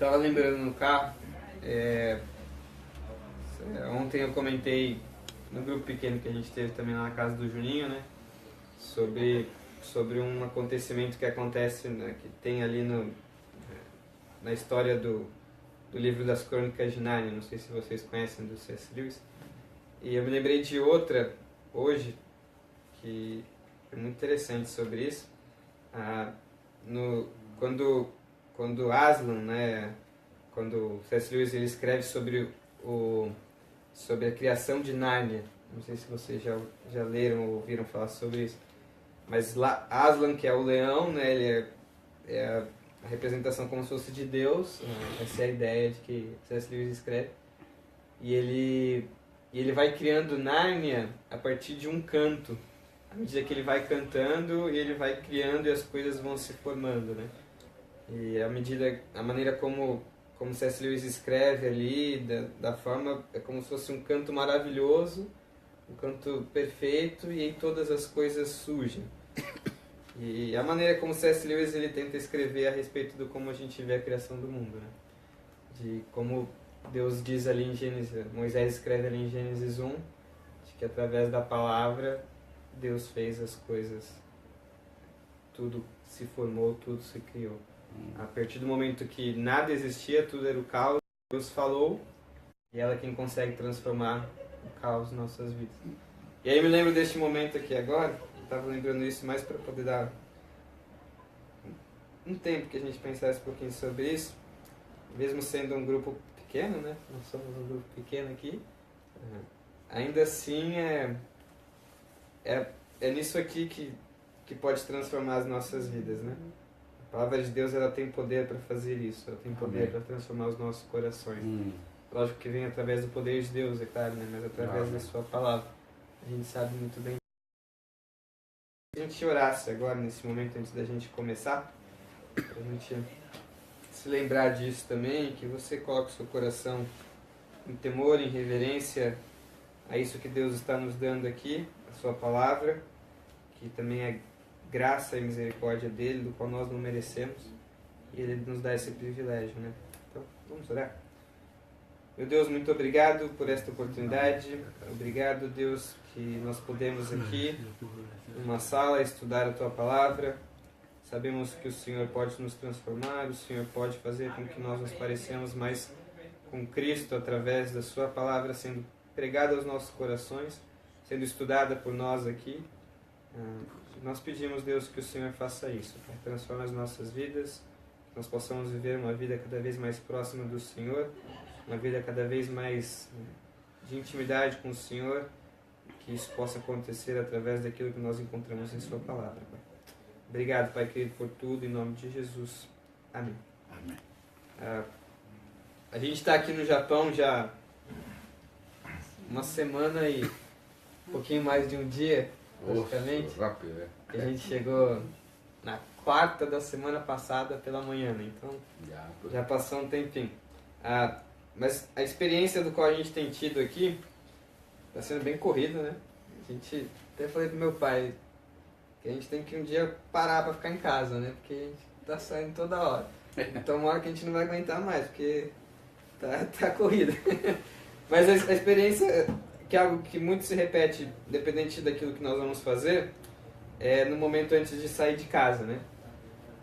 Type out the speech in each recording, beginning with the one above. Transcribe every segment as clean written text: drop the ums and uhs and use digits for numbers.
Tava lembrando no carro, ontem eu comentei no grupo pequeno que a gente teve também lá na casa do Juninho, né? Sobre um acontecimento que acontece, né, que tem ali na história do livro das Crônicas de Nárnia. Não sei se vocês conhecem, do C.S. Lewis. E eu me lembrei de outra hoje que é muito interessante sobre isso. Quando Aslan, né, quando C.S. Lewis ele escreve sobre a criação de Nárnia, não sei se vocês já leram ou ouviram falar sobre isso, mas lá Aslan, que é o leão, né, ele é a representação como se fosse de Deus, essa é a ideia de que C.S. Lewis escreve, e ele vai criando Nárnia a partir de um canto. À medida que ele vai cantando, e ele vai criando e as coisas vão se formando, né? E a maneira como C.S. Lewis escreve ali, da forma, é como se fosse um canto maravilhoso, um canto perfeito, e aí todas as coisas surgem. E a maneira como C.S. Lewis ele tenta escrever a respeito do como a gente vê a criação do mundo, né? De como Deus diz ali em Gênesis, Moisés escreve ali em Gênesis 1, de que através da palavra Deus fez as coisas, tudo se formou, tudo se criou. A partir do momento que nada existia, tudo era o caos, Deus falou, e ela é quem consegue transformar o caos em nossas vidas. E aí eu me lembro deste momento aqui agora, eu estava lembrando isso mais para poder dar um tempo que a gente pensasse um pouquinho sobre isso, mesmo sendo um grupo pequeno, né? Nós somos um grupo pequeno aqui, ainda assim é nisso aqui que pode transformar as nossas vidas, né? A palavra de Deus, ela tem poder para fazer isso, ela tem poder para transformar os nossos corações. Lógico que vem através do poder de Deus, é claro, né? Mas através da sua palavra. A gente sabe muito bem. Se a gente orasse agora, nesse momento, antes da gente começar, para a gente se lembrar disso também, que você coloque o seu coração em temor, em reverência a isso que Deus está nos dando aqui, a sua palavra, que também é graça e misericórdia dele, do qual nós não merecemos, e ele nos dá esse privilégio, né? Então, vamos orar. Meu Deus, muito obrigado por esta oportunidade. Obrigado, Deus, que nós podemos aqui, numa sala, estudar a tua palavra. Sabemos que o Senhor pode nos transformar, o Senhor pode fazer com que nós nos parecemos mais com Cristo através da sua palavra sendo pregada aos nossos corações, sendo estudada por nós aqui. Nós pedimos, Deus, que o Senhor faça isso, Pai. Transforme as nossas vidas, que nós possamos viver uma vida cada vez mais próxima do Senhor, uma vida cada vez mais de intimidade com o Senhor, que isso possa acontecer através daquilo que nós encontramos em sua palavra, Pai. Obrigado, Pai querido, por tudo, em nome de Jesus. Amém. Amém. A gente está aqui no Japão já uma semana e um pouquinho mais de um dia, praticamente. Rápido, né? A gente chegou na quarta da semana passada pela manhã, né? Então já passou um tempinho. Mas a experiência do qual a gente tem tido aqui está sendo bem corrida, né? A gente, até falei pro meu pai que a gente tem que um dia parar para ficar em casa, né? Porque a gente tá saindo toda hora. Então uma hora que a gente não vai aguentar mais, porque tá corrida. Mas a experiência, que é algo que muito se repete, dependente daquilo que nós vamos fazer, é no momento antes de sair de casa, né?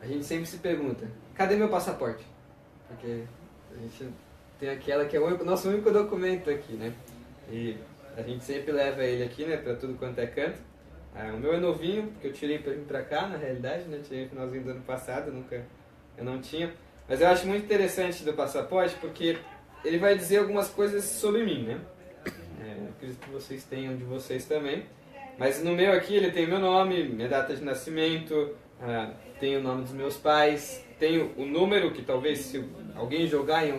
A gente sempre se pergunta, cadê meu passaporte? Porque a gente tem aquela que é o nosso único documento aqui, né? E a gente sempre leva ele aqui, né, para tudo quanto é canto. O meu é novinho, porque eu tirei para vir para cá, na realidade, né? Tirei no finalzinho do ano passado, eu não tinha. Mas eu acho muito interessante do passaporte, porque ele vai dizer algumas coisas sobre mim, né? Acredito que vocês tenham de vocês também. Mas no meu aqui, ele tem meu nome, minha data de nascimento, tem o nome dos meus pais, tem o número que talvez se alguém jogar em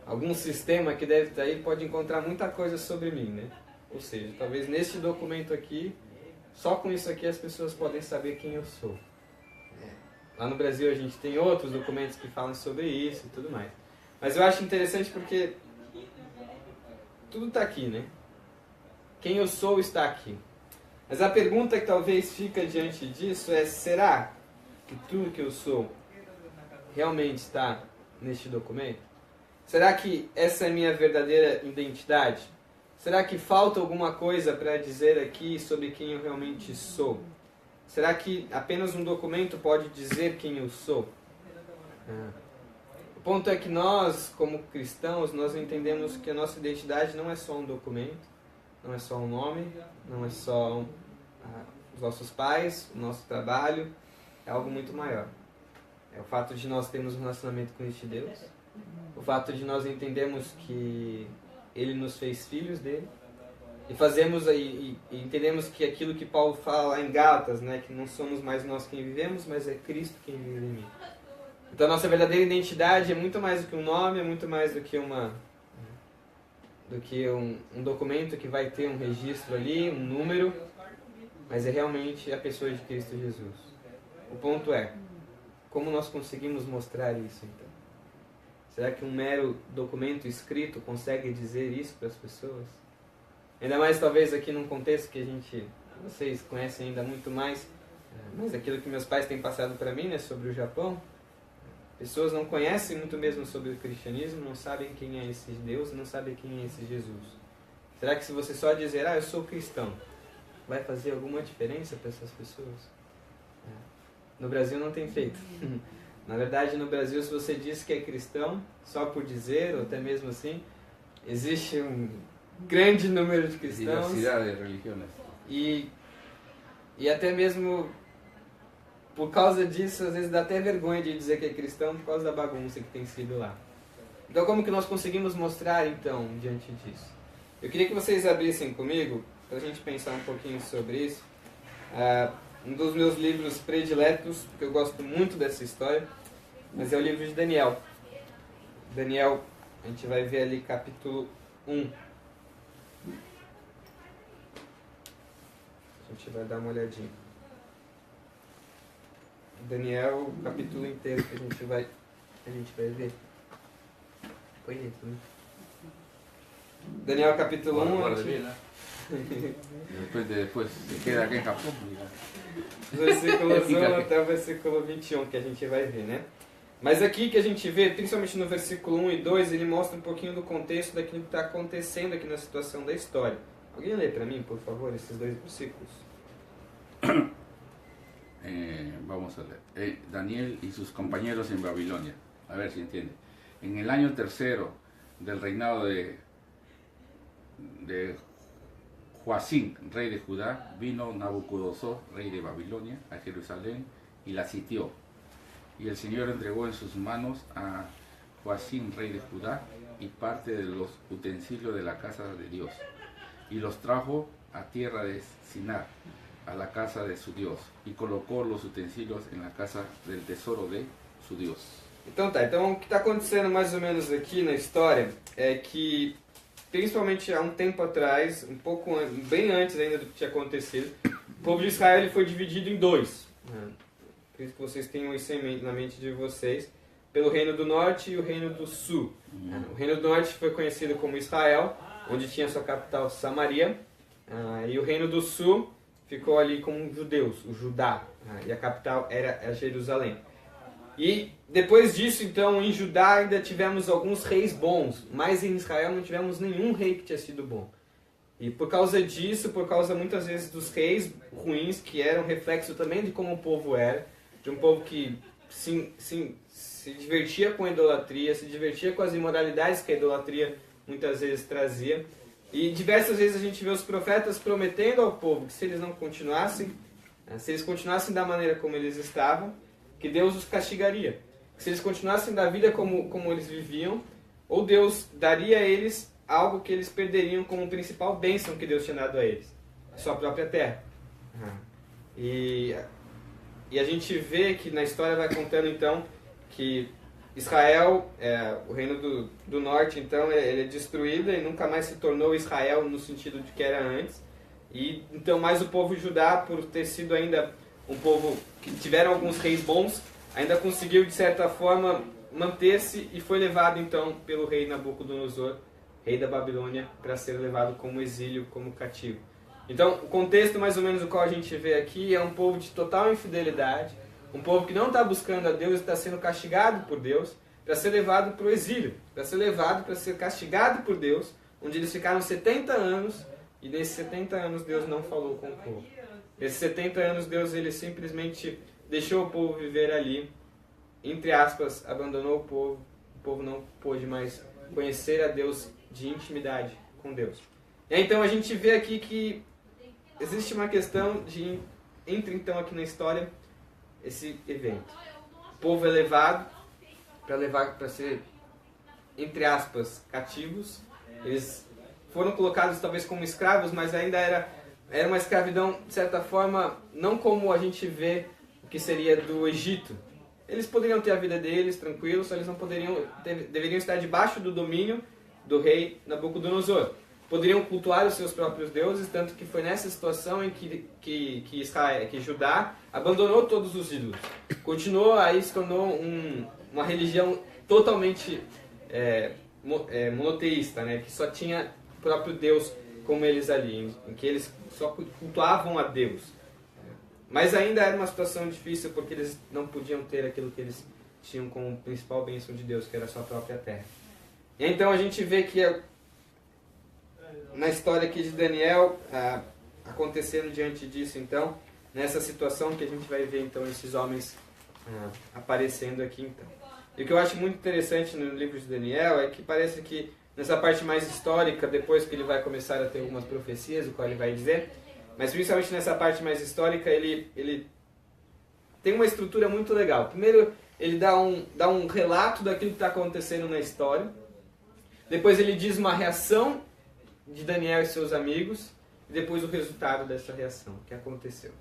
algum sistema que deve estar aí, pode encontrar muita coisa sobre mim, né? Ou seja, talvez neste documento aqui, só com isso aqui as pessoas podem saber quem eu sou. Lá no Brasil a gente tem outros documentos que falam sobre isso e tudo mais. Mas eu acho interessante porque tudo está aqui, né? Quem eu sou está aqui. Mas a pergunta que talvez fica diante disso é, será que tudo que eu sou realmente está neste documento? Será que essa é a minha verdadeira identidade? Será que falta alguma coisa para dizer aqui sobre quem eu realmente sou? Será que apenas um documento pode dizer quem eu sou? O ponto é que nós, como cristãos, nós entendemos que a nossa identidade não é só um documento, não é só um nome, não é só os nossos pais, o nosso trabalho, é algo muito maior. É o fato de nós termos um relacionamento com este Deus, o fato de nós entendermos que Ele nos fez filhos dele, e fazemos e entendemos que aquilo que Paulo fala lá em Gálatas, né, que não somos mais nós quem vivemos, mas é Cristo quem vive em mim. Então a nossa verdadeira identidade é muito mais do que um nome, é muito mais do que um documento que vai ter um registro ali, um número, mas é realmente a pessoa de Cristo Jesus. O ponto é, como nós conseguimos mostrar isso então? Será que um mero documento escrito consegue dizer isso para as pessoas? Ainda mais talvez aqui num contexto que vocês conhecem ainda muito mais, mas aquilo que meus pais têm passado para mim, né, sobre o Japão. Pessoas não conhecem muito mesmo sobre o cristianismo, não sabem quem é esse Deus, não sabem quem é esse Jesus. Será que se você só dizer, eu sou cristão, vai fazer alguma diferença para essas pessoas? No Brasil não tem feito. Na verdade, no Brasil, se você diz que é cristão, só por dizer, ou até mesmo assim, existe um grande número de cristãos. Diversidade de religiões. E até mesmo por causa disso, às vezes dá até vergonha de dizer que é cristão por causa da bagunça que tem sido lá. Então, como que nós conseguimos mostrar, então, diante disso? Eu queria que vocês abrissem comigo, para a gente pensar um pouquinho sobre isso. Um dos meus livros prediletos, porque eu gosto muito dessa história, mas é o livro de Daniel. Daniel, a gente vai ver ali capítulo 1. A gente vai dar uma olhadinha. Daniel, o capítulo inteiro que a gente vai ver. Põe dentro, né? Daniel capítulo 1. Depois se queda aqui em Japão. Versículo 1 até o versículo 21 que a gente vai ver, né? Mas aqui que a gente vê, principalmente no versículo 1 e 2, ele mostra um pouquinho do contexto daquilo que está acontecendo aqui na situação da história. Alguém lê para mim, por favor, esses dois versículos? Vamos a leer. Daniel y sus compañeros en Babilonia. A ver si entiende. En el año tercero del reinado de Joacim, rey de Judá, vino Nabucodonosor, rey de Babilonia, a Jerusalén y la sitió. Y el Señor entregó en sus manos a Joacim, rey de Judá, y parte de los utensilios de la casa de Dios. Y los trajo a tierra de Sinar, a la casa de su Dios, e colocou os utensílios na casa do tesouro de su Deus. Então o que está acontecendo mais ou menos aqui na história é que, principalmente há um tempo atrás, bem antes ainda do que tinha acontecido, o povo de Israel ele foi dividido em dois. Por isso que vocês tenham isso na mente de vocês, pelo Reino do Norte e o Reino do Sul. O Reino do Norte foi conhecido como Israel, onde tinha sua capital Samaria, e o Reino do Sul ficou ali como judeus, o Judá, e a capital era Jerusalém. E depois disso, então, em Judá ainda tivemos alguns reis bons, mas em Israel não tivemos nenhum rei que tinha sido bom. E por causa disso, por causa muitas vezes dos reis ruins, que eram reflexo também de como o povo era, de um povo que se divertia com a idolatria, se divertia com as imoralidades que a idolatria muitas vezes trazia. E diversas vezes a gente vê os profetas prometendo ao povo que se eles não continuassem, se eles continuassem da maneira como eles estavam, que Deus os castigaria. Se eles continuassem da vida como eles viviam, ou Deus daria a eles algo que eles perderiam como principal bênção que Deus tinha dado a eles, a sua própria terra. E a gente vê que na história vai contando então que Israel, o reino do norte, então, ele é destruído e nunca mais se tornou Israel no sentido de que era antes. E então mais o povo Judá, por ter sido ainda um povo que tiveram alguns reis bons, ainda conseguiu de certa forma manter-se e foi levado então pelo rei Nabucodonosor, rei da Babilônia, para ser levado como exílio, como cativo. Então o contexto mais ou menos o qual a gente vê aqui é um povo de total infidelidade, um povo que não está buscando a Deus e está sendo castigado por Deus para ser levado para o exílio, para ser levado para ser castigado por Deus, onde eles ficaram 70 anos, e nesses 70 anos Deus não falou com o povo. Nesses 70 anos Deus ele simplesmente deixou o povo viver ali, entre aspas, abandonou o povo não pôde mais conhecer a Deus de intimidade com Deus. E aí, então a gente vê aqui que existe uma questão de, entra então aqui na história, esse evento. O povo é levado para ser, entre aspas, cativos. Eles foram colocados talvez como escravos, mas ainda era uma escravidão, de certa forma, não como a gente vê o que seria do Egito. Eles poderiam ter a vida deles tranquilos, só eles não deveriam estar debaixo do domínio do rei Nabucodonosor. Poderiam cultuar os seus próprios deuses, tanto que foi nessa situação em que Judá abandonou todos os ídolos. Continuou, aí se tornou uma religião totalmente monoteísta, né? Que só tinha o próprio Deus como eles ali, em que eles só cultuavam a Deus. Mas ainda era uma situação difícil, porque eles não podiam ter aquilo que eles tinham como principal bênção de Deus, que era a sua própria terra. E então a gente vê que na história aqui de Daniel, acontecendo diante disso, então, nessa situação que a gente vai ver então esses homens aparecendo aqui, então. E o que eu acho muito interessante no livro de Daniel é que parece que nessa parte mais histórica, depois que ele vai começar a ter algumas profecias, o qual ele vai dizer, mas principalmente nessa parte mais histórica, ele tem uma estrutura muito legal. Primeiro, ele dá um relato daquilo que está acontecendo na história. Depois ele diz uma reação de Daniel e seus amigos, e depois o resultado dessa reação, o que aconteceu.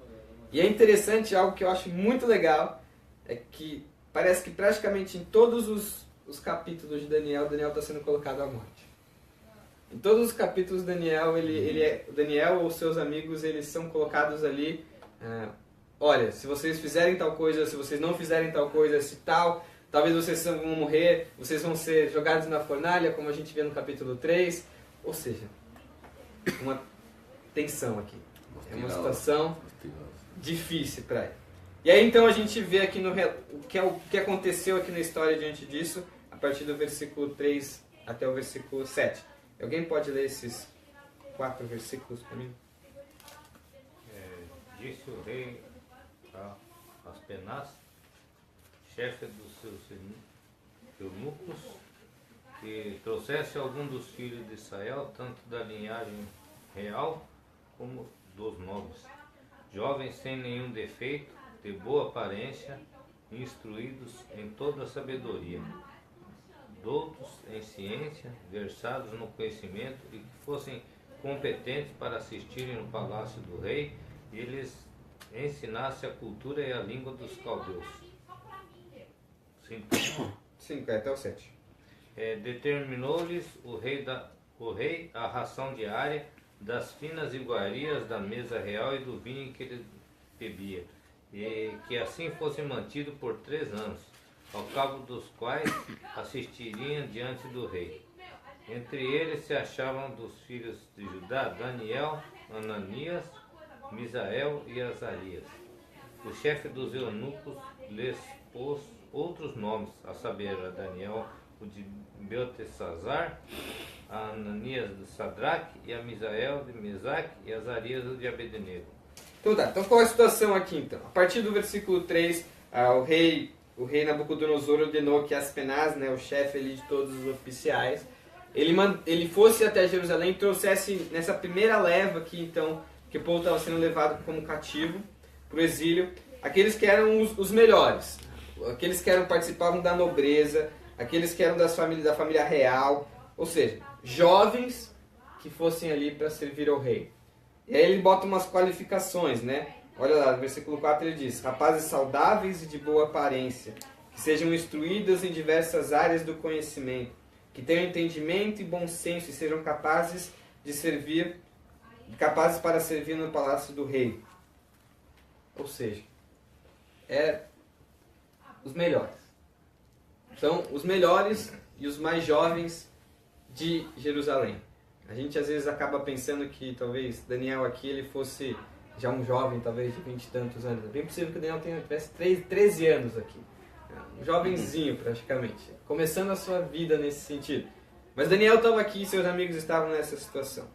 E é interessante, algo que eu acho muito legal, é que parece que praticamente em todos os capítulos de Daniel está sendo colocado à morte. Em todos os capítulos de Daniel, Daniel ou seus amigos, eles são colocados ali, olha, se vocês fizerem tal coisa, se vocês não fizerem tal coisa, se tal, talvez vocês vão morrer, vocês vão ser jogados na fornalha, como a gente vê no capítulo 3, ou seja, uma tensão aqui. É uma situação difícil para ele. E aí então a gente vê aqui o que aconteceu aqui na história diante disso, a partir do versículo 3 até o versículo 7. Alguém pode ler esses 4 versículos para mim? Disse o rei a Aspenaz, chefe dos seus eunucos, que trouxesse algum dos filhos de Israel, tanto da linhagem real como dos nobres, jovens sem nenhum defeito, de boa aparência, instruídos em toda a sabedoria, doutos em ciência, versados no conhecimento e que fossem competentes para assistirem no palácio do rei e eles ensinassem a cultura e a língua dos caldeus. 5, até o 7. Determinou-lhes o rei a ração diária das finas iguarias da mesa real e do vinho que ele bebia, e que assim fosse mantido por 3 anos, ao cabo dos quais assistiriam diante do rei. Entre eles se achavam dos filhos de Judá, Daniel, Ananias, Misael e Azarias. O chefe dos eunucos lhes pôs outros nomes, a saber, a Daniel, o de Beltesazar, a Ananias de Sadraque, e a Misael de Mesaque, e a Azarias o de Abednego. Então tá, então qual é a situação aqui então? A partir do versículo 3, o rei Nabucodonosor ordenou que Aspenaz, né, o chefe ali de todos os oficiais, ele fosse até Jerusalém e trouxesse nessa primeira leva aqui então, que o povo estava sendo levado como cativo para o exílio, aqueles que eram os melhores, aqueles que participavam da nobreza, aqueles que eram da família real, ou seja, jovens que fossem ali para servir ao rei. E aí ele bota umas qualificações, né? Olha lá, no versículo 4 ele diz: rapazes saudáveis e de boa aparência, que sejam instruídos em diversas áreas do conhecimento, que tenham entendimento e bom senso e sejam capazes para servir no palácio do rei. Ou seja, os melhores. São os melhores e os mais jovens de Jerusalém. A gente às vezes acaba pensando que talvez Daniel aqui ele fosse já um jovem, talvez de 20 e tantos anos. É bem possível que o Daniel tivesse 13 anos aqui. Um jovenzinho praticamente, começando a sua vida nesse sentido. Mas Daniel estava aqui e seus amigos estavam nessa situação.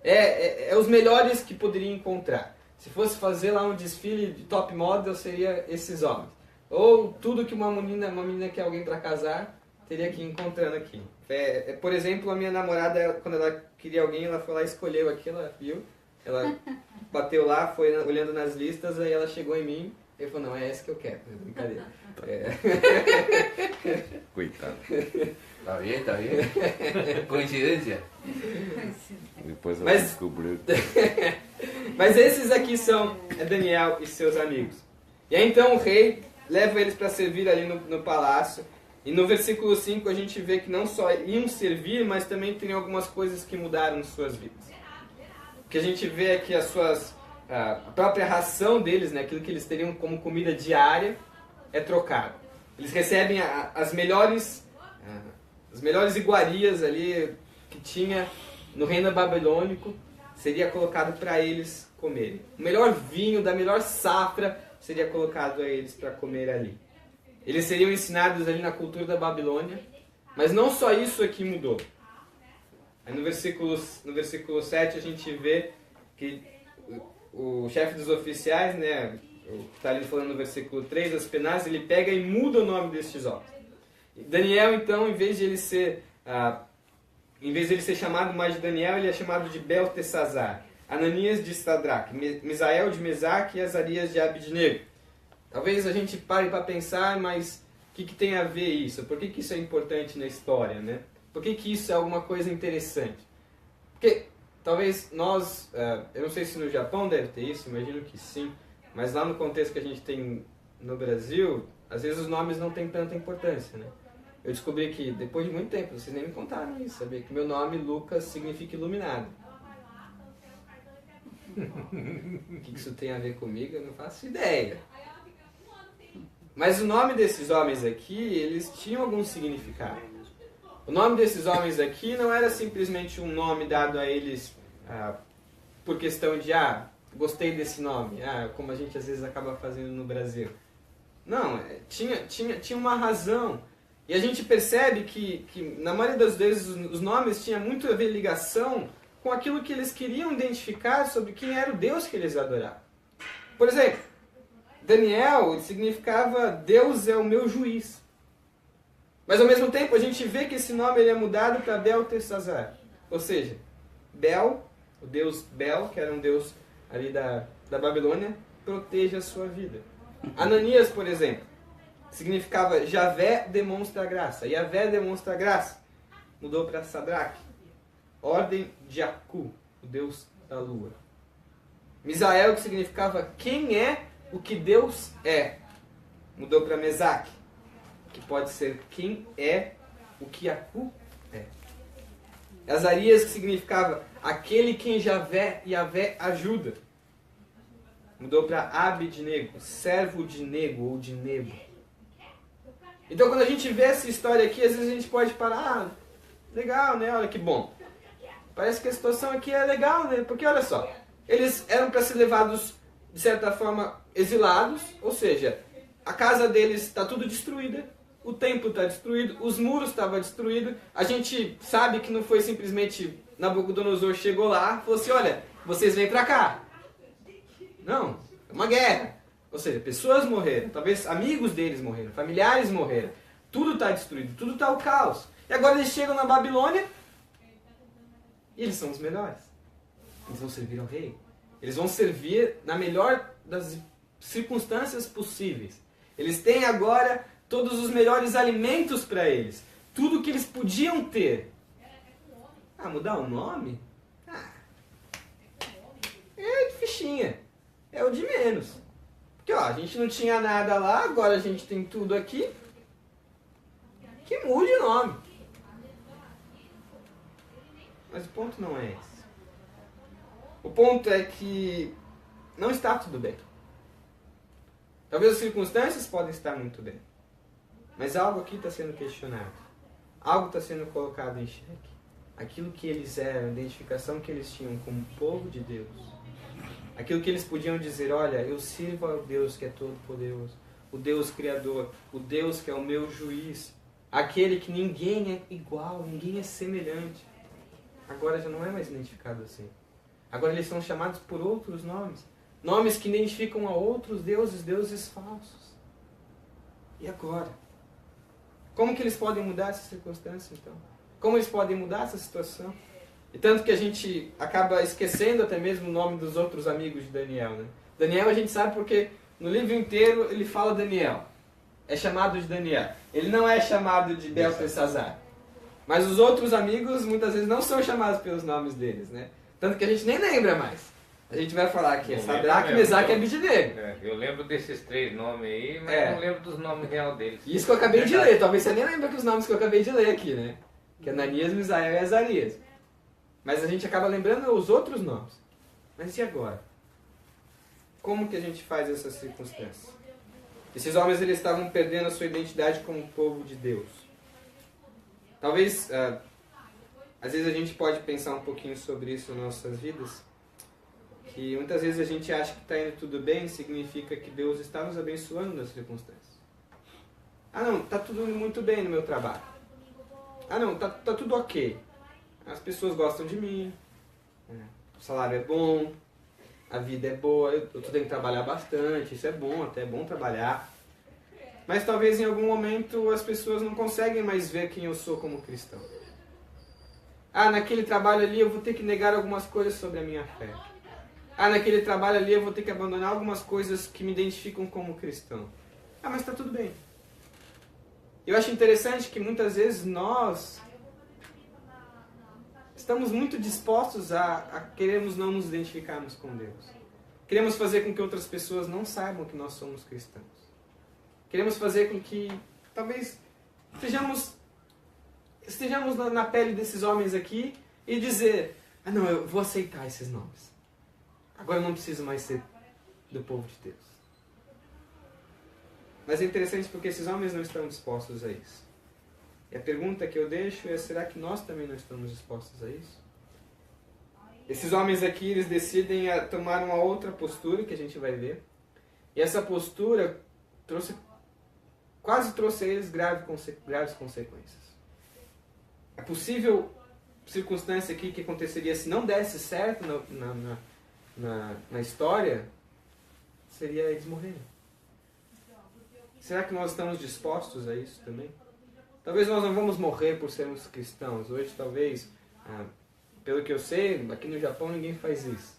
É os melhores que poderiam encontrar. Se fosse fazer lá um desfile de top model, seria esses homens. Ou tudo que uma menina quer alguém para casar, teria que ir encontrando aqui. Por exemplo, a minha namorada, quando ela queria alguém, ela foi lá e escolheu aqui, ela viu. Ela bateu lá, foi olhando nas listas, aí ela chegou em mim e falou, não, é esse que eu quero. Brincadeira. Coitado. Tá bien. Coincidência. Depois ela descobriu. Mas esses aqui são Daniel e seus amigos. E aí então o rei leva eles para servir ali no palácio. E no versículo 5 a gente vê que não só iam servir, mas também tem algumas coisas que mudaram em suas vidas. O que a gente vê é que a própria ração deles, né, aquilo que eles teriam como comida diária, é trocado. Eles recebem as melhores iguarias ali que tinha no reino babilônico, seria colocado para eles comerem. O melhor vinho da melhor safra seria colocado a eles para comer ali. Eles seriam ensinados ali na cultura da Babilônia, mas não só isso aqui mudou. Aí no versículo 7 a gente vê que o chefe dos oficiais, né, o que está ali falando no versículo 3, Aspenaz, ele pega e muda o nome destes homens. Daniel, então, em vez de ele ser chamado mais de Daniel, ele é chamado de Beltesazar. Ananias de Sadraque, Misael de Mesaque e Azarias de Abidnego. Talvez a gente pare para pensar, mas o que tem a ver isso? Por que isso é importante na história, né? Por que isso é alguma coisa interessante? Porque talvez nós, eu não sei se no Japão deve ter isso, imagino que sim, mas lá no contexto que a gente tem no Brasil, às vezes os nomes não têm tanta importância, né? Eu descobri que, depois de muito tempo, vocês nem me contaram isso, sabia? Que meu nome, Lucas, significa iluminado. O que isso tem a ver comigo, eu não faço ideia. Mas o nome desses homens aqui, eles tinham algum significado. O nome desses homens aqui não era simplesmente um nome dado a eles por questão de, gostei desse nome, como a gente às vezes acaba fazendo no Brasil. Não, tinha uma razão. E a gente percebe que na maioria das vezes os nomes tinham muito a ver ligação com aquilo que eles queriam identificar sobre quem era o Deus que eles adoravam. Por exemplo, Daniel significava Deus é o meu juiz. Mas ao mesmo tempo a gente vê que esse nome ele é mudado para Beltesazar. Ou seja, Bel, o deus Bel, que era um deus ali da Babilônia, proteja a sua vida. Ananias, por exemplo, significava Javé demonstra graça. Javé demonstra graça. Mudou para Sadraque. Ordem de Acu, o deus da lua. Misael, que significava quem é o que Deus é. Mudou para Mesaque, que pode ser quem é o que Acu é. Azarias, que significava aquele quem Javé ajuda. Mudou para Abidnego, servo de Nego ou de Nebo. Então quando a gente vê essa história aqui, às vezes a gente pode parar, legal, né? Olha que bom. Parece que a situação aqui é legal, né? Porque olha só, eles eram para ser levados, de certa forma, exilados, ou seja, a casa deles está tudo destruída, o templo está destruído, os muros estavam destruídos, a gente sabe que não foi simplesmente Nabucodonosor chegou lá e falou assim, olha, vocês vêm para cá. Não, é uma guerra. Ou seja, pessoas morreram, talvez amigos deles morreram, familiares morreram, tudo está destruído, tudo está o caos. E agora eles chegam na Babilônia e eles são os melhores. Eles vão servir ao rei. Eles vão servir na melhor das circunstâncias possíveis. Eles têm agora todos os melhores alimentos para eles. Tudo que eles podiam ter. Mudar o nome? É de fichinha. É o de menos. Porque a gente não tinha nada lá, agora a gente tem tudo aqui. Que mude o nome. Mas o ponto não é esse. O ponto é que não está tudo bem. Talvez as circunstâncias podem estar muito bem. Mas algo aqui está sendo questionado. Algo está sendo colocado em xeque. Aquilo que eles eram, a identificação que eles tinham como povo de Deus. Aquilo que eles podiam dizer, olha, eu sirvo ao Deus que é todo poderoso. o Deus Criador, o Deus que é o meu juiz, aquele que ninguém é igual, ninguém é semelhante. Agora já não é mais identificado assim. Agora eles são chamados por outros nomes. Nomes que identificam a outros deuses, deuses falsos. E agora? Como que eles podem mudar essa circunstância, então? Como eles podem mudar essa situação? E tanto que a gente acaba esquecendo até mesmo o nome dos outros amigos de Daniel, né? Daniel a gente sabe porque no livro inteiro ele fala Daniel. É chamado de Daniel. Ele não é chamado de Beltesazar. Mas os outros amigos muitas vezes não são chamados pelos nomes deles, né? Tanto que a gente nem lembra mais. A gente vai falar aqui, Sadraque, Mesaque e Abednego. Eu lembro desses 3 nomes aí, mas não lembro dos nomes reais deles. Isso que eu acabei de ler, talvez você nem lembre dos nomes que eu acabei de ler aqui, né? Que é Ananias, Misael e Azarias. Mas a gente acaba lembrando os outros nomes. Mas e agora? Como que a gente faz essa circunstância? Esses homens eles estavam perdendo a sua identidade como povo de Deus. Talvez, às vezes a gente pode pensar um pouquinho sobre isso nas nossas vidas. Que muitas vezes a gente acha que está indo tudo bem, significa que Deus está nos abençoando nas circunstâncias. Ah não, está tudo indo muito bem no meu trabalho. Ah não, tá tudo ok. As pessoas gostam de mim, o salário é bom, a vida é boa, eu tenho que trabalhar bastante, isso é bom, até é bom trabalhar. Mas talvez em algum momento as pessoas não conseguem mais ver quem eu sou como cristão. Ah, naquele trabalho ali eu vou ter que negar algumas coisas sobre a minha fé. Ah, naquele trabalho ali eu vou ter que abandonar algumas coisas que me identificam como cristão. Ah, mas está tudo bem. Eu acho interessante que muitas vezes nós estamos muito dispostos a queremos não nos identificarmos com Deus. Queremos fazer com que outras pessoas não saibam que nós somos cristãos. Queremos fazer com que talvez estejamos na pele desses homens aqui e dizer, ah não, eu vou aceitar esses nomes. Agora eu não preciso mais ser do povo de Deus. Mas é interessante porque esses homens não estão dispostos a isso. E a pergunta que eu deixo é, será que nós também não estamos dispostos a isso? Esses homens aqui, eles decidem tomar uma outra postura que a gente vai ver. E essa postura quase trouxe a eles graves consequências. A possível circunstância aqui que aconteceria se não desse certo na história, seria eles morrerem. Será que nós estamos dispostos a isso também? Talvez nós não vamos morrer por sermos cristãos. Hoje, talvez, pelo que eu sei, aqui no Japão ninguém faz isso.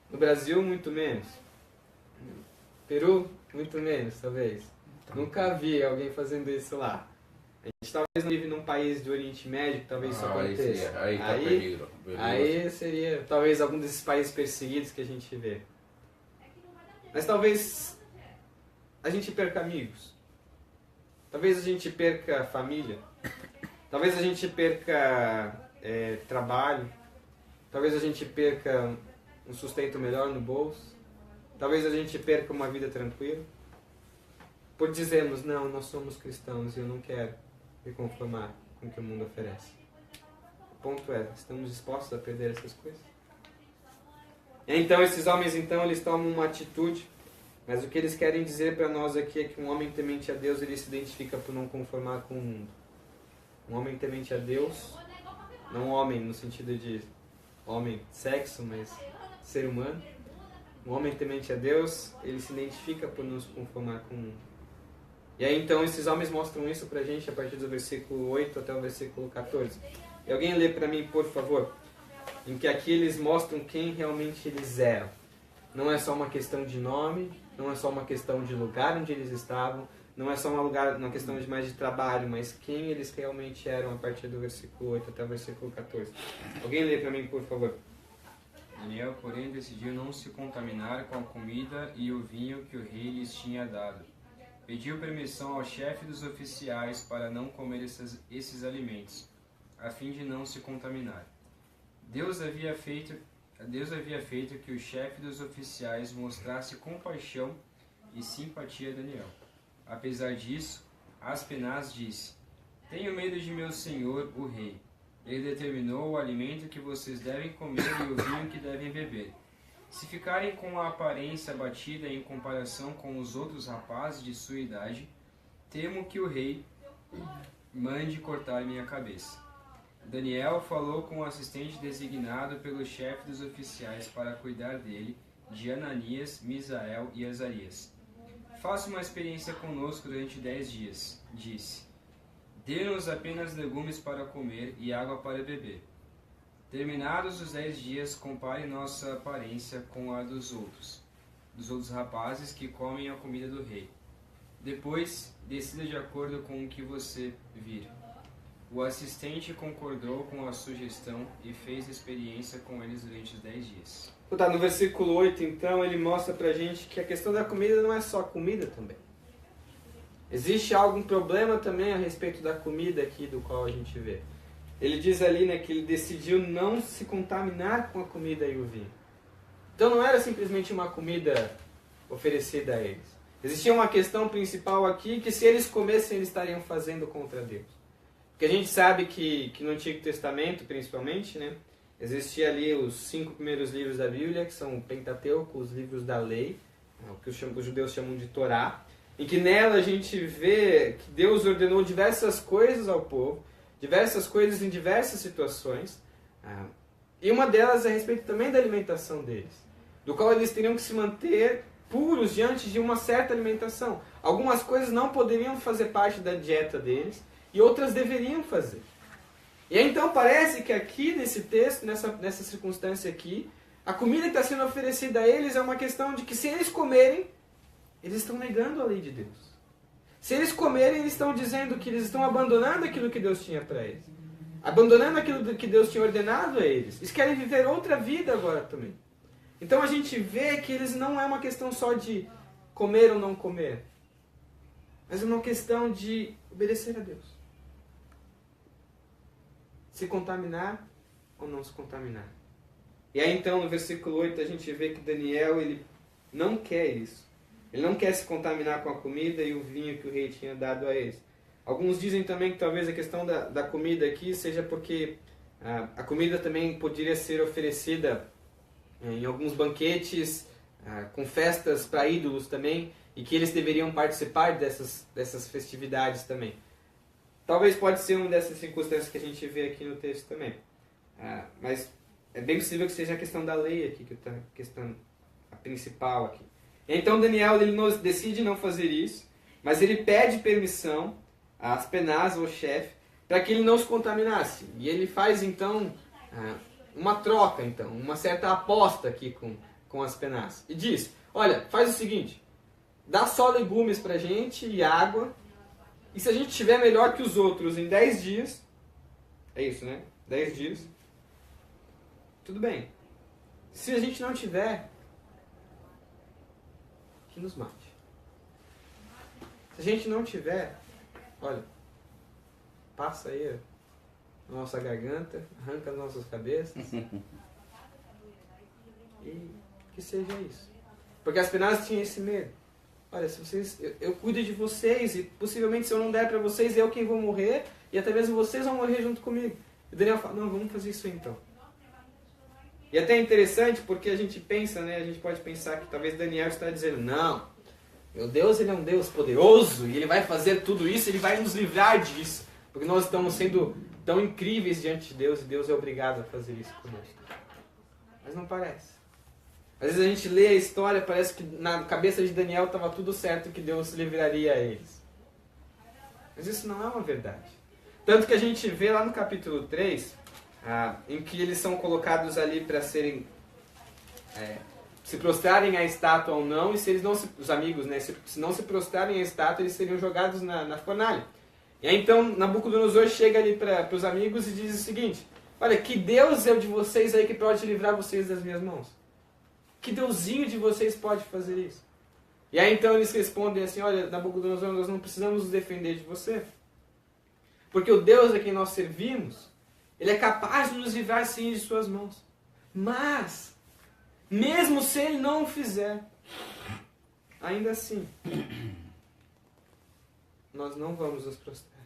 No Brasil, muito menos. No Peru, muito menos, talvez. Nunca vi alguém fazendo isso lá. A gente talvez não vive num país do Oriente Médio que talvez isso aconteça. Aí seria talvez algum desses países perseguidos que a gente vê. Mas talvez a gente perca amigos. Talvez a gente perca família. Talvez a gente perca trabalho. Talvez a gente perca um sustento melhor no bolso. Talvez a gente perca uma vida tranquila. Por dizermos, não, nós somos cristãos e eu não quero me conformar com o que o mundo oferece. O ponto é, estamos dispostos a perder essas coisas? E então, esses homens, eles tomam uma atitude, mas o que eles querem dizer para nós aqui é que um homem temente a Deus, ele se identifica por não conformar com o mundo. Um homem temente a Deus, não homem no sentido de homem, sexo, mas ser humano. Um homem temente a Deus, ele se identifica por não se conformar com o mundo. E aí então esses homens mostram isso pra gente a partir do versículo 8 até o versículo 14. E alguém lê pra mim, por favor, em que aqui eles mostram quem realmente eles eram. Não é só uma questão de nome, não é só uma questão de lugar onde eles estavam, não é só uma questão de mais de trabalho, mas quem eles realmente eram a partir do versículo 8 até o versículo 14. Alguém lê pra mim, por favor. Daniel, porém, decidiu não se contaminar com a comida e o vinho que o rei lhes tinha dado. Pediu permissão ao chefe dos oficiais para não comer esses alimentos, a fim de não se contaminar. Deus havia feito que o chefe dos oficiais mostrasse compaixão e simpatia a Daniel. Apesar disso, Aspenaz disse: Tenho medo de meu senhor, o rei. Ele determinou o alimento que vocês devem comer e o vinho que devem beber. Se ficarem com a aparência abatida em comparação com os outros rapazes de sua idade, temo que o rei mande cortar minha cabeça. Daniel falou com o assistente designado pelo chefe dos oficiais para cuidar dele, de Ananias, Misael e Azarias. Faça uma experiência conosco durante 10 dias, disse. Dê-nos apenas legumes para comer e água para beber. Terminados os 10 dias, compare nossa aparência com a dos outros rapazes que comem a comida do rei. Depois, decida de acordo com o que você vir. O assistente concordou com a sugestão e fez experiência com eles durante os 10 dias. Tá, no versículo 8, então, ele mostra pra gente que a questão da comida não é só comida também. Existe algum problema também a respeito da comida aqui, do qual a gente vê. Ele diz ali, né, que ele decidiu não se contaminar com a comida e o vinho. Então não era simplesmente uma comida oferecida a eles. Existia uma questão principal aqui, que se eles comessem, eles estariam fazendo contra Deus. Porque a gente sabe que no Antigo Testamento, principalmente, né, existia ali os 5 primeiros livros da Bíblia, que são o Pentateuco, os livros da lei, o que os judeus chamam de Torá, em que nela a gente vê que Deus ordenou diversas coisas ao povo, diversas coisas em diversas situações, e uma delas é a respeito também da alimentação deles, do qual eles teriam que se manter puros diante de uma certa alimentação. Algumas coisas não poderiam fazer parte da dieta deles, e outras deveriam fazer. E aí, então parece que aqui nesse texto, nessa circunstância aqui, a comida que está sendo oferecida a eles é uma questão de que se eles comerem, eles estão negando a lei de Deus. Se eles comerem, eles estão dizendo que eles estão abandonando aquilo que Deus tinha para eles. Abandonando aquilo que Deus tinha ordenado a eles. Eles querem viver outra vida agora também. Então a gente vê que eles não é uma questão só de comer ou não comer, mas é uma questão de obedecer a Deus. Se contaminar ou não se contaminar. E aí então no versículo 8 a gente vê que Daniel ele não quer isso. Ele não quer se contaminar com a comida e o vinho que o rei tinha dado a eles. Alguns dizem também que talvez a questão da comida aqui seja porque a comida também poderia ser oferecida em alguns banquetes, com festas para ídolos também, e que eles deveriam participar dessas festividades também. Talvez pode ser uma dessas circunstâncias que a gente vê aqui no texto também. Mas é bem possível que seja a questão da lei aqui, que está a questão principal aqui. Então Daniel ele decide não fazer isso, mas ele pede permissão a Aspenaz, ao chefe, para que ele não se contaminasse. E ele faz então uma troca, então, uma certa aposta aqui com Aspenaz. E diz, olha, faz o seguinte, dá só legumes para a gente e água, e se a gente estiver melhor que os outros em 10 dias, é isso, né? 10 dias, tudo bem. Se a gente não tiver, que nos mate. Se a gente não tiver, olha, passa aí a nossa garganta, arranca as nossas cabeças e que seja isso. Porque as Aspenaz tinham esse medo. Olha, se vocês, eu cuido de vocês e possivelmente se eu não der para vocês, eu quem vou morrer e até mesmo vocês vão morrer junto comigo. E Daniel fala, não, vamos fazer isso então. E até é interessante porque a gente pensa, né, a gente pode pensar que talvez Daniel está dizendo, não, meu Deus ele é um Deus poderoso e ele vai fazer tudo isso, ele vai nos livrar disso. Porque nós estamos sendo tão incríveis diante de Deus e Deus é obrigado a fazer isso conosco. Mas não parece. Às vezes a gente lê a história, parece que na cabeça de Daniel estava tudo certo, que Deus livraria a eles. Mas isso não é uma verdade. Tanto que a gente vê lá no capítulo 3, em que eles são colocados ali para serem se prostrarem à estátua ou não, e se eles não os amigos, né, se não se prostrarem à estátua, eles seriam jogados na fornalha. E aí então Nabucodonosor chega ali para os amigos e diz o seguinte, olha, que Deus é o de vocês aí que pode livrar vocês das minhas mãos? Que Deusinho de vocês pode fazer isso? E aí então eles respondem assim, olha, Nabucodonosor, nós não precisamos nos defender de você. Porque o Deus a quem nós servimos, ele é capaz de nos livrar sim de suas mãos. Mas, mesmo se ele não o fizer, ainda assim, nós não vamos nos prostrar.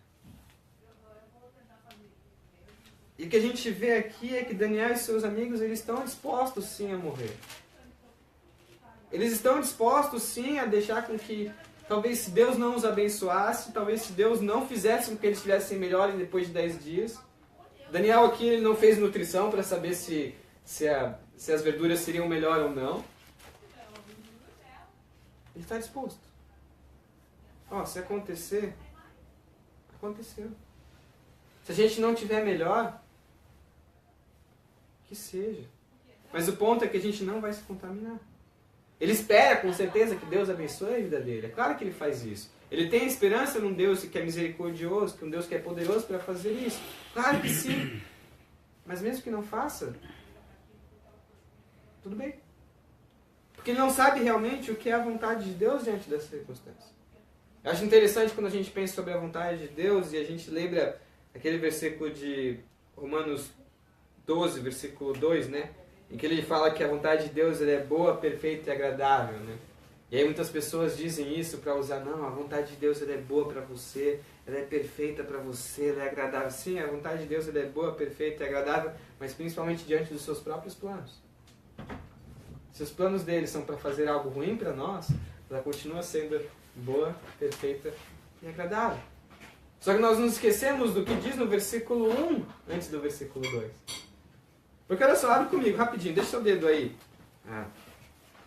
E o que a gente vê aqui é que Daniel e seus amigos eles estão dispostos sim a morrer. Eles estão dispostos, sim, a deixar com que, talvez se Deus não os abençoasse, talvez se Deus não fizesse com que eles estivessem melhores depois de 10 dias. Daniel aqui ele não fez nutrição para saber se as verduras seriam melhor ou não. Ele está disposto. Se acontecer, aconteceu. Se a gente não tiver melhor, que seja. Mas o ponto é que a gente não vai se contaminar. Ele espera, com certeza, que Deus abençoe a vida dele. É claro que ele faz isso. Ele tem esperança num Deus que é misericordioso, que um Deus que é poderoso para fazer isso. Claro que sim. Mas mesmo que não faça, tudo bem. Porque ele não sabe realmente o que é a vontade de Deus diante dessa circunstância. Eu acho interessante quando a gente pensa sobre a vontade de Deus e a gente lembra aquele versículo de Romanos 12, versículo 2, né? Em que ele fala que a vontade de Deus é boa, perfeita e agradável, né? E aí muitas pessoas dizem isso para usar, não, a vontade de Deus é boa para você, ela é perfeita para você, ela é agradável. Sim, a vontade de Deus é boa, perfeita e agradável, mas principalmente diante dos seus próprios planos. Se os planos dele são para fazer algo ruim para nós, ela continua sendo boa, perfeita e agradável. Só que nós nos esquecemos do que diz no versículo 1, antes do versículo 2. Porque olha só, abre comigo, rapidinho, deixa seu dedo aí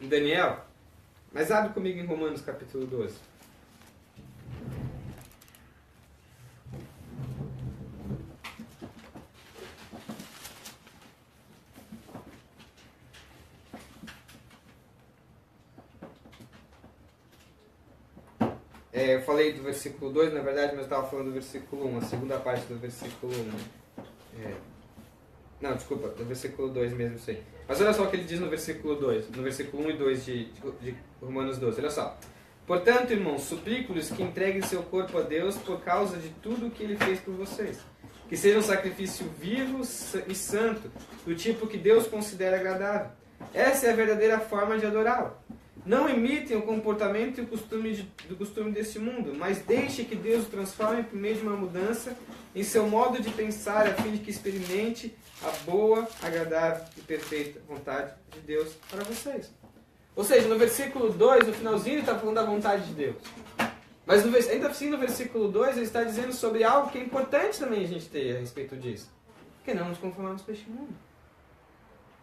em Daniel, mas abre comigo em Romanos capítulo 12. Eu falei do versículo 2, na verdade, mas eu estava falando do versículo 1, a segunda parte do versículo 1. Não, desculpa, do versículo 2 mesmo, isso aí. Mas olha só o que ele diz no versículo 2, no versículo 1 e 2 de Romanos 12, olha só. Portanto, irmãos, suplico-lhes que entreguem seu corpo a Deus por causa de tudo o que ele fez por vocês. Que seja um sacrifício vivo e santo, do tipo que Deus considera agradável. Essa é a verdadeira forma de adorá-lo. Não imitem o comportamento e o costume desse mundo, mas deixe que Deus o transforme por meio de uma mudança em seu modo de pensar, a fim de que experimente a boa, agradável e perfeita vontade de Deus para vocês. Ou seja, no versículo 2, no finalzinho, ele está falando da vontade de Deus. Mas ainda assim, no versículo 2, ele está dizendo sobre algo que é importante também a gente ter a respeito disso. Que não nos conformamos com este mundo.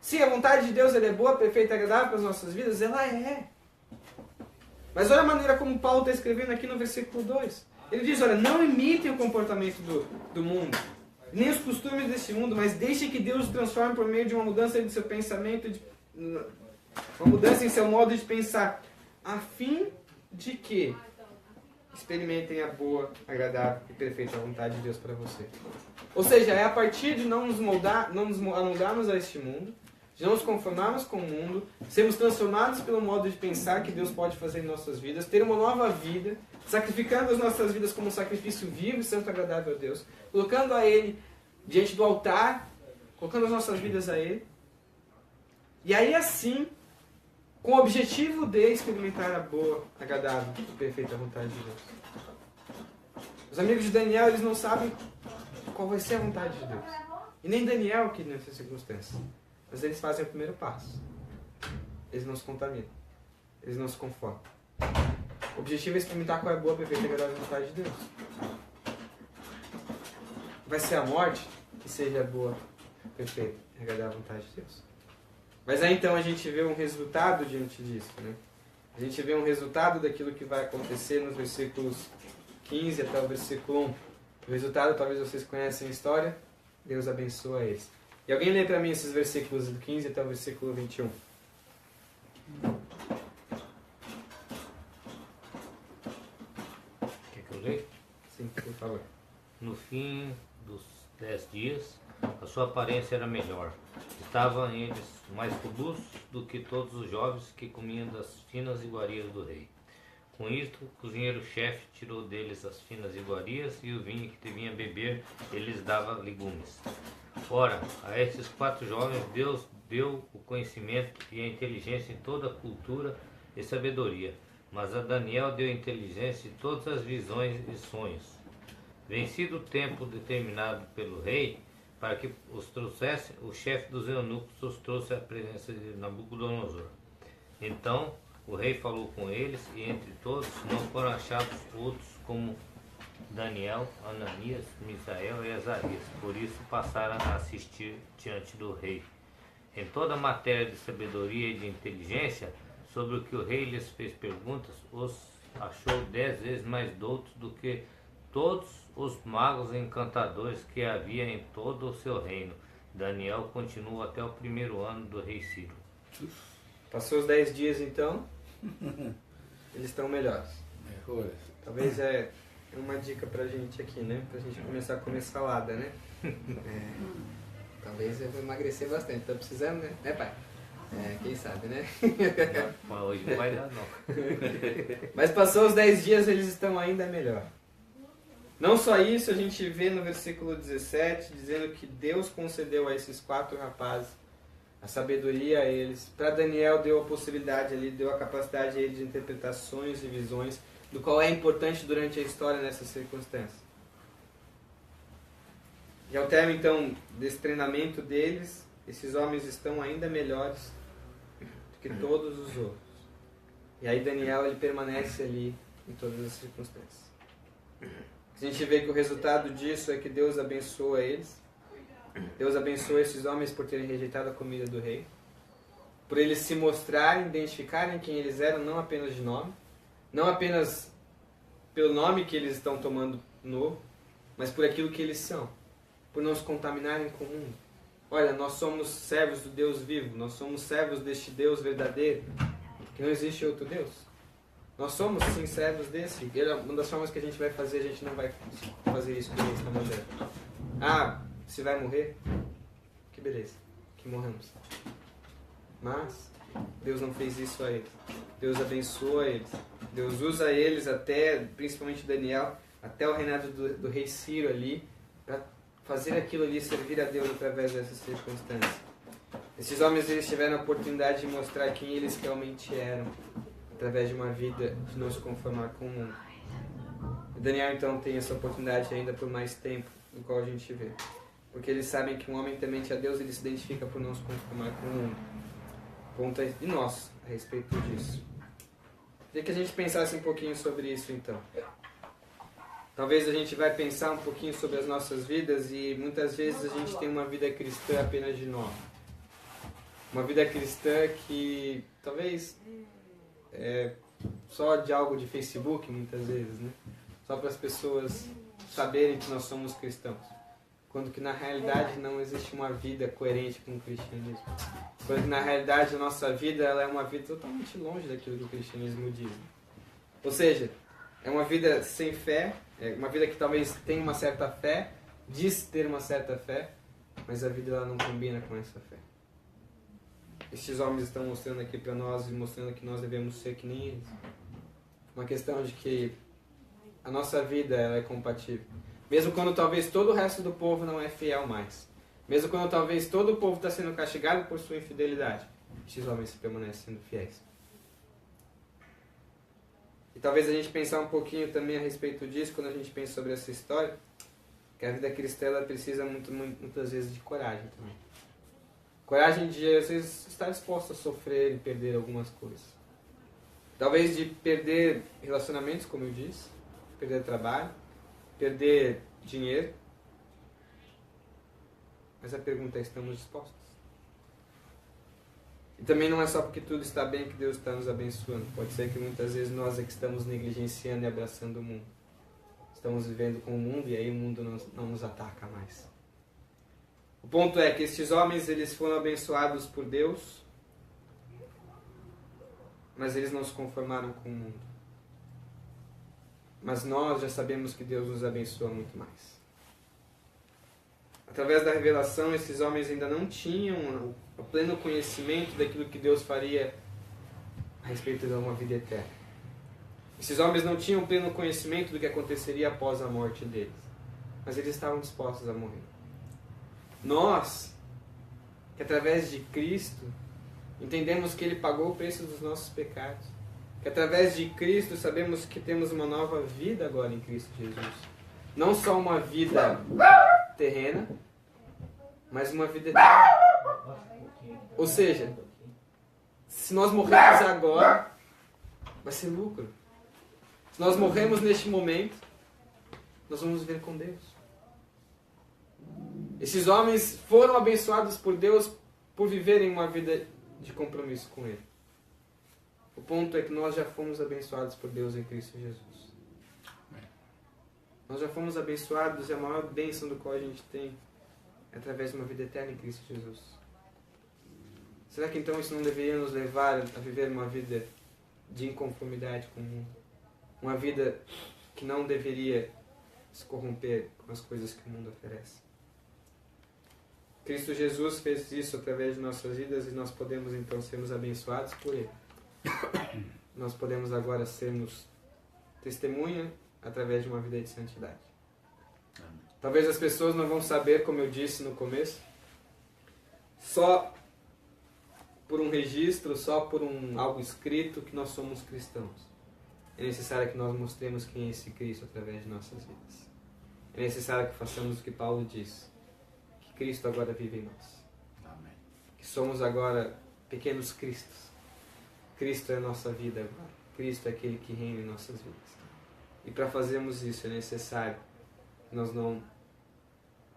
Sim, a vontade de Deus ela é boa, perfeita e agradável para as nossas vidas, ela é. Mas olha a maneira como Paulo está escrevendo aqui no versículo 2. Ele diz, olha, não imitem o comportamento do mundo, nem os costumes deste mundo, mas deixem que Deus os transforme por meio de uma mudança do seu pensamento, uma mudança em seu modo de pensar, a fim de que experimentem a boa, agradável e perfeita vontade de Deus para você. Ou seja, é a partir de não nos amoldarmos a este mundo, de não nos conformarmos com o mundo, sermos transformados pelo modo de pensar que Deus pode fazer em nossas vidas, ter uma nova vida, sacrificando as nossas vidas como um sacrifício vivo e santo e agradável a Deus, colocando a Ele diante do altar, colocando as nossas vidas a Ele. E aí assim, com o objetivo de experimentar a boa, agradável e perfeita vontade de Deus. Os amigos de Daniel, eles não sabem qual vai ser a vontade de Deus. E nem Daniel aqui nessa circunstância. Mas eles fazem o primeiro passo. Eles não se contaminam. Eles não se conformam. O objetivo é experimentar qual é a boa, perfeita e agradável vontade de Deus. Vai ser a morte que seja a boa, perfeita e agradável vontade de Deus. Mas aí então a gente vê um resultado diante disso, né? A gente vê um resultado daquilo que vai acontecer nos versículos 15 até o versículo 1. O resultado, talvez vocês conhecem a história, Deus abençoa eles. E alguém lê para mim esses versículos do 15 até o versículo 21. Quer que eu leia? Sim, por favor. No fim dos 10 dias, a sua aparência era melhor. Estavam eles mais robustos do que todos os jovens que comiam das finas iguarias do rei. Com isto, o cozinheiro-chefe tirou deles as finas iguarias e o vinho que deviam beber, ele lhes dava legumes. Ora, a esses 4 jovens Deus deu o conhecimento e a inteligência em toda a cultura e sabedoria, mas a Daniel deu inteligência em todas as visões e sonhos. Vencido o tempo determinado pelo rei, para que os trouxesse, o chefe dos eunucos os trouxe à presença de Nabucodonosor. Então O rei falou com eles, e entre todos não foram achados outros como Daniel, Ananias, Misael e Azarias. Por isso passaram a assistir diante do rei. Em toda a matéria de sabedoria e de inteligência, sobre o que o rei lhes fez perguntas, os achou 10 vezes mais doutos do que todos os magos e encantadores que havia em todo o seu reino. Daniel continuou até o 1º ano do rei Ciro. Passou os 10 dias então, eles estão melhores. Talvez é uma dica pra gente aqui, né? Pra gente começar a comer salada, né? Talvez eu vou emagrecer bastante, tô precisando, né? Né, pai? Quem sabe, né? Mas hoje não vai dar, não. Mas passou os 10 dias, eles estão ainda melhor. Não só isso, a gente vê no versículo 17, dizendo que Deus concedeu a esses 4 rapazes a sabedoria a eles. Para Daniel deu a possibilidade ali, deu a capacidade a ele de interpretar sonhos e visões, do qual é importante durante a história nessas circunstâncias. E ao término então desse treinamento deles, esses homens estão ainda melhores do que todos os outros. E aí Daniel ele permanece ali em todas as circunstâncias. A gente vê que o resultado disso é que Deus abençoa eles. Deus abençoa esses homens por terem rejeitado a comida do rei, por eles se mostrarem, identificarem quem eles eram, não apenas de nome, não apenas pelo nome que eles estão tomando novo, mas por aquilo que eles são, por não se contaminarem com o mundo. Olha, nós somos servos do Deus vivo, nós somos servos deste Deus verdadeiro, que não existe outro Deus. Nós somos sim servos desse. Uma das formas que a gente vai fazer, a gente não vai fazer isso que a gente está mandando. Se vai morrer, que beleza, que morramos. Mas Deus não fez isso a eles. Deus abençoa eles. Deus usa eles até, principalmente Daniel, até o reinado do rei Ciro ali, para fazer aquilo ali, servir a Deus através dessas circunstâncias. Esses homens eles tiveram a oportunidade de mostrar quem eles realmente eram, através de uma vida de não se conformar com o mundo. E Daniel então tem essa oportunidade ainda por mais tempo, no qual a gente vê. Porque eles sabem que um homem temente a Deus, ele se identifica por não se conformar com o mundo. Ponto de nós a respeito disso. Queria que a gente pensasse um pouquinho sobre isso então. Talvez a gente vai pensar um pouquinho sobre as nossas vidas e muitas vezes a gente tem uma vida cristã apenas de nome. Uma vida cristã que talvez é só de algo de Facebook muitas vezes, né? Só para as pessoas saberem que nós somos cristãos. Quando que na realidade não existe uma vida coerente com o cristianismo. Quando que na realidade a nossa vida ela é uma vida totalmente longe daquilo que o cristianismo diz. Ou seja, é uma vida sem fé, é uma vida que talvez tenha uma certa fé, diz ter uma certa fé, mas a vida ela não combina com essa fé. Estes homens estão mostrando aqui para nós e mostrando que nós devemos ser que nem eles. Uma questão de que a nossa vida ela é compatível. Mesmo quando talvez todo o resto do povo não é fiel mais. Mesmo quando talvez todo o povo está sendo castigado por sua infidelidade. Estes homens permanecem sendo fiéis. E talvez a gente pensar um pouquinho também a respeito disso, quando a gente pensa sobre essa história, que a vida cristã ela precisa muitas vezes de coragem também. Coragem de, às vezes, estar disposto a sofrer e perder algumas coisas. Talvez de perder relacionamentos, como eu disse, perder trabalho, perder dinheiro. Mas a pergunta é, estamos dispostos? E também não é só porque tudo está bem que Deus está nos abençoando. Pode ser que muitas vezes nós é que estamos negligenciando e abraçando o mundo. Estamos vivendo com o mundo e aí o mundo não nos ataca mais. O ponto é que estes homens eles foram abençoados por Deus, mas eles não se conformaram com o mundo. Mas nós já sabemos que Deus nos abençoa muito mais. Através da revelação, esses homens ainda não tinham o pleno conhecimento daquilo que Deus faria a respeito de uma vida eterna. Esses homens não tinham pleno conhecimento do que aconteceria após a morte deles. Mas eles estavam dispostos a morrer. Nós, que através de Cristo, entendemos que Ele pagou o preço dos nossos pecados. Que através de Cristo sabemos que temos uma nova vida agora em Cristo Jesus. Não só uma vida terrena, mas uma vida eterna. Ou seja, se nós morrermos agora, vai ser lucro. Se nós morremos neste momento, nós vamos viver com Deus. Esses homens foram abençoados por Deus por viverem uma vida de compromisso com Ele. O ponto é que nós já fomos abençoados por Deus em Cristo Jesus. Nós já fomos abençoados e a maior bênção do qual a gente tem é através de uma vida eterna em Cristo Jesus. Será que então isso não deveria nos levar a viver uma vida de inconformidade com o mundo? Uma vida que não deveria se corromper com as coisas que o mundo oferece. Cristo Jesus fez isso através de nossas vidas e nós podemos então sermos abençoados por Ele. Nós podemos agora sermos testemunha através de uma vida de santidade. Talvez as pessoas não vão saber, como eu disse no começo, só por um registro, só por algo escrito que nós somos cristãos. É necessário que nós mostremos quem é esse Cristo através de nossas vidas. É necessário que façamos o que Paulo diz, que Cristo agora vive em nós. Amém. Que somos agora pequenos Cristos. Cristo é a nossa vida agora. Cristo é aquele que reina em nossas vidas. E para fazermos isso é necessário que nós não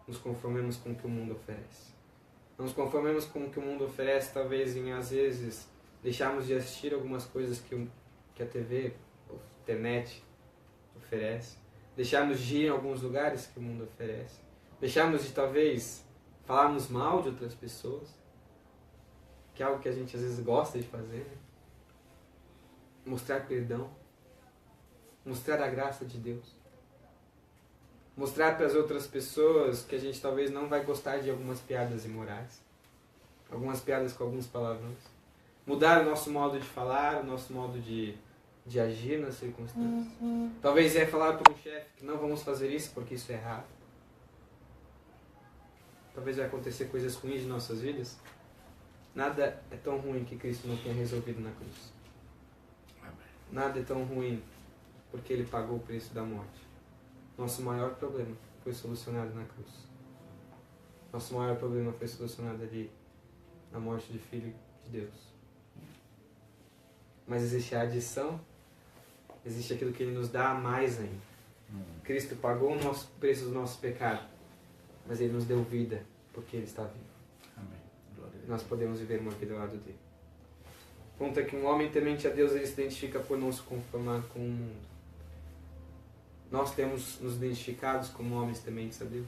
nos conformemos com o que o mundo oferece. Não nos conformemos com o que o mundo oferece, talvez às vezes deixarmos de assistir algumas coisas que a TV, a internet oferece. Deixarmos de ir em alguns lugares que o mundo oferece. Deixarmos de talvez falarmos mal de outras pessoas, que é algo que a gente às vezes gosta de fazer. Né? Mostrar perdão. Mostrar a graça de Deus. Mostrar para as outras pessoas que a gente talvez não vai gostar de algumas piadas imorais. Algumas piadas com alguns palavrões. Mudar o nosso modo de falar, o nosso modo de agir nas circunstâncias. Talvez falar para um chefe que não vamos fazer isso porque isso é errado. Talvez vai acontecer coisas ruins em nossas vidas. Nada é tão ruim que Cristo não tenha resolvido na cruz. Nada é tão ruim porque Ele pagou o preço da morte. Nosso maior problema foi solucionado na cruz. Nosso maior problema foi solucionado ali na morte do Filho de Deus. Mas existe a adição, existe aquilo que Ele nos dá a mais ainda. Cristo pagou o preço do nosso pecado, mas Ele nos deu vida porque Ele está vivo. Amém. Glória a Deus. Nós podemos viver uma vida ao lado dele. O ponto é que um homem temente a Deus, ele se identifica por não se conformar com o mundo. Nós temos nos identificados como homens tementes a Deus,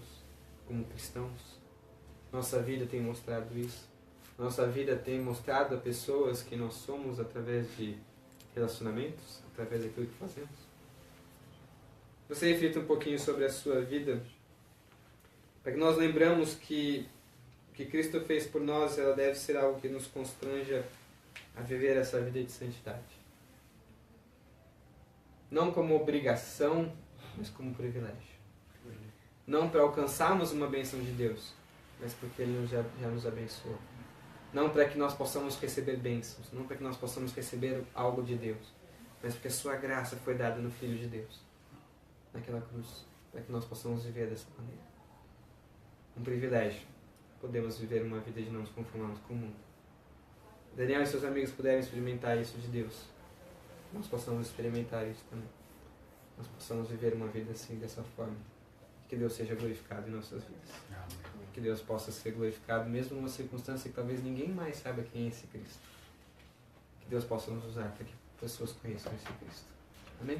como cristãos. Nossa vida tem mostrado isso. Nossa vida tem mostrado a pessoas que nós somos através de relacionamentos, através daquilo que fazemos. Você reflita um pouquinho sobre a sua vida, para que nós lembramos que o que Cristo fez por nós, ela deve ser algo que nos constranja a viver essa vida de santidade. Não como obrigação, mas como privilégio. Não para alcançarmos uma bênção de Deus, mas porque Ele já nos abençoou. Não para que nós possamos receber bênçãos, não para que nós possamos receber algo de Deus, mas porque a sua graça foi dada no Filho de Deus, naquela cruz, para que nós possamos viver dessa maneira. Um privilégio. Podemos viver uma vida de não nos conformarmos com o mundo. Daniel e seus amigos puderem experimentar isso de Deus. Nós possamos experimentar isso também. Nós possamos viver uma vida assim, dessa forma. Que Deus seja glorificado em nossas vidas. Amém. Que Deus possa ser glorificado mesmo numa circunstância que talvez ninguém mais saiba quem é esse Cristo. Que Deus possa nos usar para que pessoas conheçam esse Cristo. Amém?